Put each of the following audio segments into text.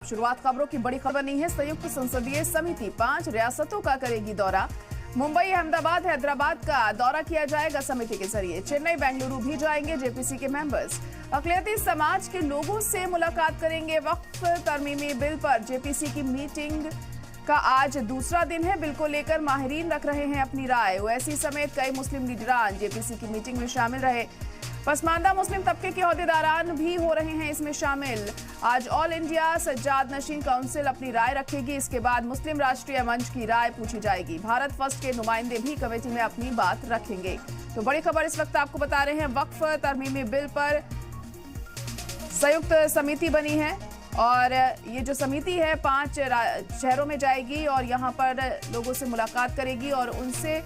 शुरुआत खबरों की बड़ी खबर नहीं है। संयुक्त संसदीय समिति 5 रियासतों का करेगी दौरा। मुंबई, अहमदाबाद, हैदराबाद का दौरा किया जाएगा समिति के जरिए। चेन्नई, बेंगलुरु भी जाएंगे जेपीसी के मेंबर्स। अक़लियती समाज के लोगों से मुलाकात करेंगे। वक्फ तरमीमी बिल पर जेपीसी की मीटिंग का आज दूसरा दिन है। बिल को लेकर माहिरीन रख रहे हैं अपनी राय। ओवैसी समेत कई मुस्लिम लीडरान जेपीसी की मीटिंग में शामिल रहे। पसमानदा मुस्लिम तबके के ओहदेदारान भी हो रहे हैं इसमें शामिल। आज ऑल इंडिया सज्जाद नशीन काउंसिल अपनी राय रखेगी। इसके बाद मुस्लिम राष्ट्रीय मंच की राय पूछी जाएगी। भारत फर्स्ट के नुमाइंदे भी कमेटी में अपनी बात रखेंगे। तो बड़ी खबर इस वक्त आपको बता रहे हैं। वक्फ तरमीमी बिल पर संयुक्त समिति बनी है और ये जो समिति है 5 शहरों में जाएगी और यहाँ पर लोगों से मुलाकात करेगी और उनसे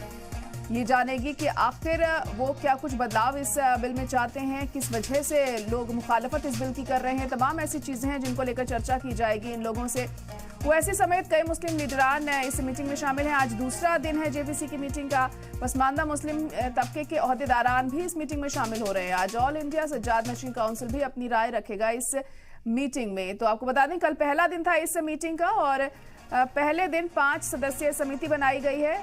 ये जानेगी कि आखिर वो क्या कुछ बदलाव इस बिल में चाहते हैं, किस वजह से लोग मुखालफत इस बिल की कर रहे हैं। तमाम ऐसी चीजें हैं जिनको लेकर चर्चा की जाएगी इन लोगों से। ओवैसी समेत कई मुस्लिम लीडरान इस मीटिंग में शामिल हैं। आज दूसरा दिन है जेपीसी की मीटिंग का। पसमानदा मुस्लिम तबके के ओहदेदारान भी इस मीटिंग में शामिल हो रहे हैं। आज ऑल इंडिया सज्जाद नशीन काउंसिल भी अपनी राय रखेगा इस मीटिंग में। तो आपको बता दें कल पहला दिन था इस मीटिंग का और पहले दिन 5 सदस्यीय समिति बनाई गई है।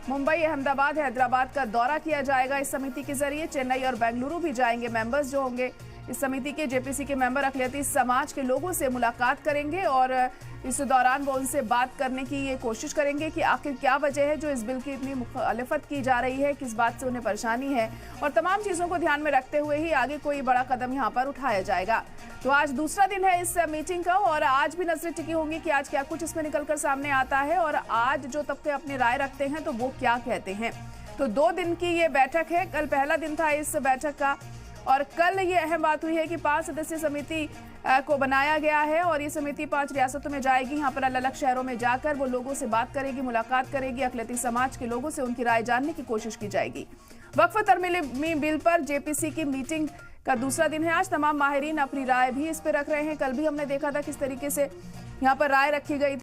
मुंबई, अहमदाबाद, हैदराबाद का दौरा किया जाएगा इस समिति के जरिए। चेन्नई और बेंगलुरु भी जाएंगे मेंबर्स जो होंगे इस समिति के। जेपीसी के मेंबर अक़लियती समाज के लोगों से मुलाकात करेंगे और इस दौरान वो उनसे बात करने की ये कोशिश करेंगे कि आखिर क्या वजह है जो इस बिल की इतनी मुखालफत की जा रही है, किस बात से उन्हें परेशानी है और तमाम चीज़ों को ध्यान में रखते हुए ही आगे कोई बड़ा कदम यहाँ पर उठाया जाएगा। तो आज दूसरा दिन है इस मीटिंग का और आज भी नजरें टिकी होंगी कि आज क्या कुछ इसमें निकलकर सामने आता है और आज जो तबके अपनी राय रखते हैं तो वो क्या कहते हैं। तो 2 दिन की ये बैठक है। कल पहला दिन था इस बैठक का और कल ये अहम बात हुई है कि 5 सदस्यीय समिति को बनाया गया है और ये समिति 5 रियासतों में जाएगी। यहाँ पर अलग अलग शहरों में जाकर वो लोगों से बात करेगी, मुलाकात करेगी। अक़लियती समाज के लोगों से उनकी राय जानने की कोशिश की जाएगी। वक्फ तरमीमी बिल पर जेपीसी की मीटिंग का दूसरा दिन है। आज तमाम माहिरीन अपनी राय भी इस पर रख रहे हैं। कल भी हमने देखा था किस तरीके से यहाँ पर राय रखी गई।